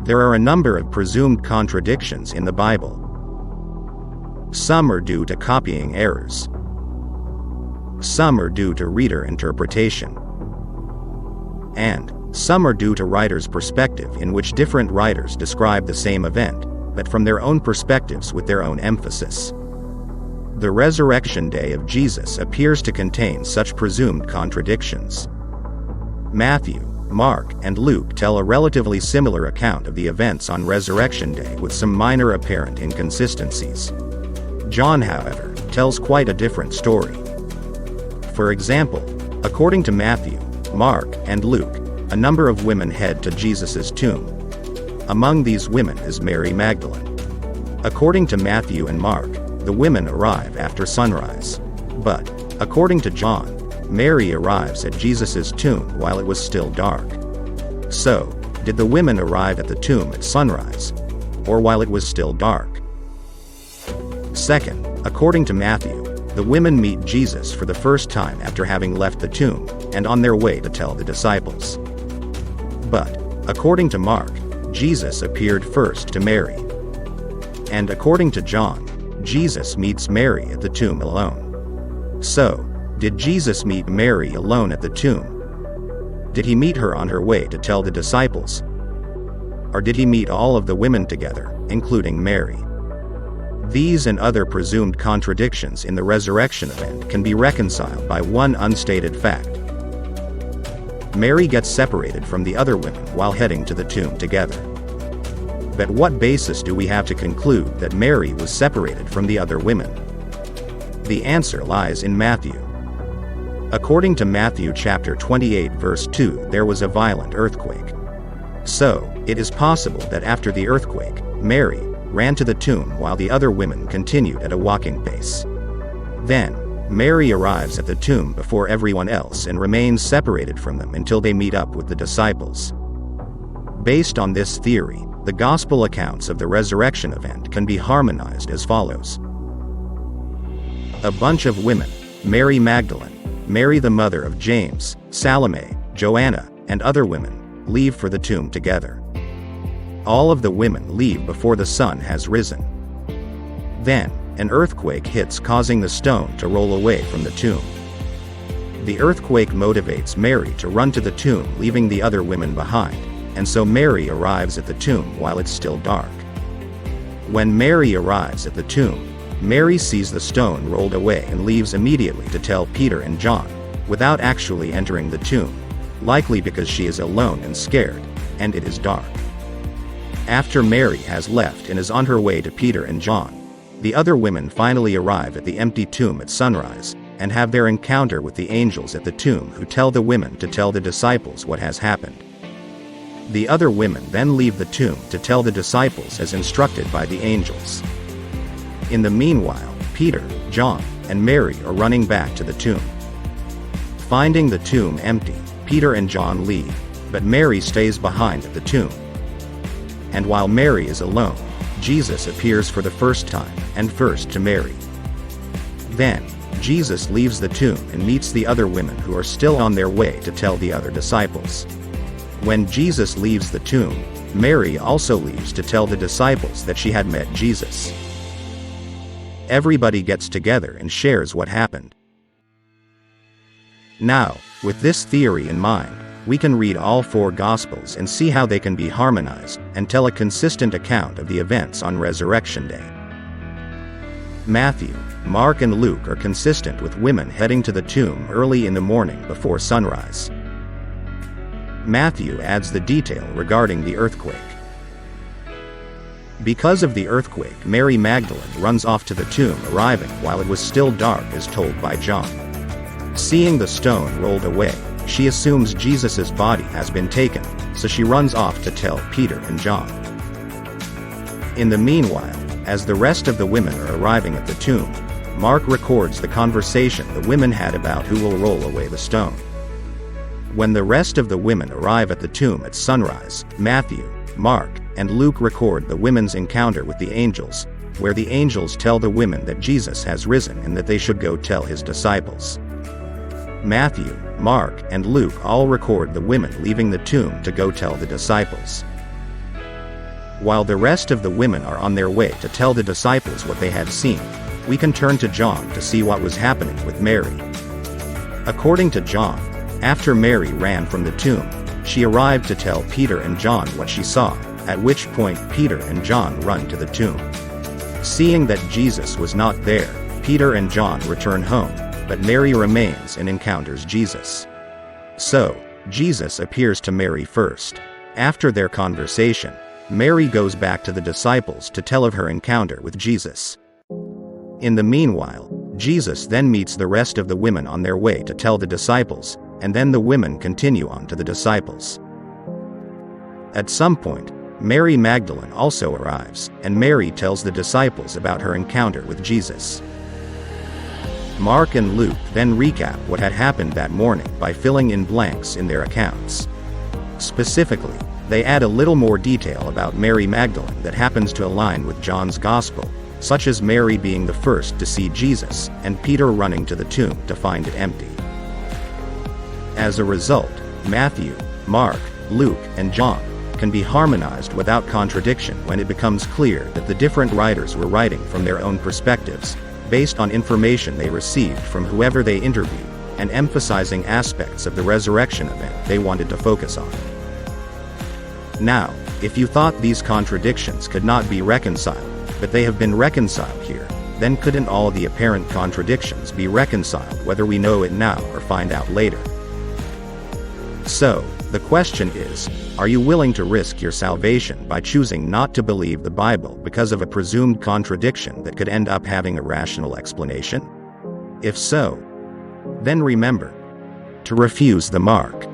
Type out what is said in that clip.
There are a number of presumed contradictions in the Bible. Some are due to copying errors. Some are due to reader interpretation. And some are due to writers' perspective, in which different writers describe the same event, but from their own perspectives with their own emphasis. The resurrection day of Jesus appears to contain such presumed contradictions. Matthew, Mark, and Luke tell a relatively similar account of the events on Resurrection Day with some minor apparent inconsistencies. John, however, tells quite a different story. For example, according to Matthew, Mark, and Luke, a number of women head to Jesus' tomb. Among these women is Mary Magdalene. According to Matthew and Mark, the women arrive after sunrise. But, according to John, Mary arrives at Jesus' tomb while it was still dark. So, did the women arrive at the tomb at sunrise, or while it was still dark? Second, according to Matthew, the women meet Jesus for the first time after having left the tomb, and on their way to tell the disciples. But, according to Mark, Jesus appeared first to Mary. And according to John, Jesus meets Mary at the tomb alone. So, did Jesus meet Mary alone at the tomb? Did he meet her on her way to tell the disciples? Or did he meet all of the women together, including Mary? These and other presumed contradictions in the resurrection event can be reconciled by one unstated fact. Mary gets separated from the other women while heading to the tomb together. But what basis do we have to conclude that Mary was separated from the other women? The answer lies in Matthew. According to Matthew chapter 28 verse 2, there was a violent earthquake. So, it is possible that after the earthquake, Mary ran to the tomb while the other women continued at a walking pace. Then, Mary arrives at the tomb before everyone else and remains separated from them until they meet up with the disciples. Based on this theory, the gospel accounts of the resurrection event can be harmonized as follows. A bunch of women, Mary Magdalene, Mary the mother of James, Salome, Joanna, and other women, leave for the tomb together. All of the women leave before the sun has risen. Then, an earthquake hits, causing the stone to roll away from the tomb. The earthquake motivates Mary to run to the tomb, leaving the other women behind, and so Mary arrives at the tomb while it's still dark. When Mary arrives at the tomb, Mary sees the stone rolled away and leaves immediately to tell Peter and John, without actually entering the tomb, likely because she is alone and scared, and it is dark. After Mary has left and is on her way to Peter and John, the other women finally arrive at the empty tomb at sunrise, and have their encounter with the angels at the tomb, who tell the women to tell the disciples what has happened. The other women then leave the tomb to tell the disciples as instructed by the angels. In the meanwhile, Peter, John, and Mary are running back to the tomb. Finding the tomb empty, Peter and John leave, but Mary stays behind at the tomb. And while Mary is alone, Jesus appears for the first time, and first to Mary. Then, Jesus leaves the tomb and meets the other women who are still on their way to tell the other disciples. When Jesus leaves the tomb, Mary also leaves to tell the disciples that she had met Jesus. Everybody gets together and shares what happened. Now, with this theory in mind, we can read all four Gospels and see how they can be harmonized and tell a consistent account of the events on Resurrection Day. Matthew, Mark, and Luke are consistent with women heading to the tomb early in the morning before sunrise. Matthew adds the detail regarding the earthquake. Because of the earthquake, Mary Magdalene runs off to the tomb, arriving while it was still dark as told by John. Seeing the stone rolled away, she assumes Jesus' body has been taken, so she runs off to tell Peter and John. In the meanwhile, as the rest of the women are arriving at the tomb, Mark records the conversation the women had about who will roll away the stone. When the rest of the women arrive at the tomb at sunrise, Matthew, Mark, and Luke record the women's encounter with the angels, where the angels tell the women that Jesus has risen and that they should go tell his disciples. Matthew, Mark, and Luke all record the women leaving the tomb to go tell the disciples. While the rest of the women are on their way to tell the disciples what they had seen, we can turn to John to see what was happening with Mary. According to John, after Mary ran from the tomb, she arrived to tell Peter and John what she saw, at which point Peter and John run to the tomb. Seeing that Jesus was not there, Peter and John return home, but Mary remains and encounters Jesus. So, Jesus appears to Mary first. After their conversation, Mary goes back to the disciples to tell of her encounter with Jesus. In the meanwhile, Jesus then meets the rest of the women on their way to tell the disciples, and then the women continue on to the disciples. At some point, Mary Magdalene also arrives, and Mary tells the disciples about her encounter with Jesus. Mark and Luke then recap what had happened that morning by filling in blanks in their accounts. Specifically, they add a little more detail about Mary Magdalene that happens to align with John's Gospel, such as Mary being the first to see Jesus, and Peter running to the tomb to find it empty. As a result, Matthew, Mark, Luke, and John can be harmonized without contradiction when it becomes clear that the different writers were writing from their own perspectives, based on information they received from whoever they interviewed, and emphasizing aspects of the resurrection event they wanted to focus on. Now, if you thought these contradictions could not be reconciled, but they have been reconciled here, then couldn't all the apparent contradictions be reconciled whether we know it now or find out later? So, the question is, are you willing to risk your salvation by choosing not to believe the Bible because of a presumed contradiction that could end up having a rational explanation? If so, then remember to refuse the mark.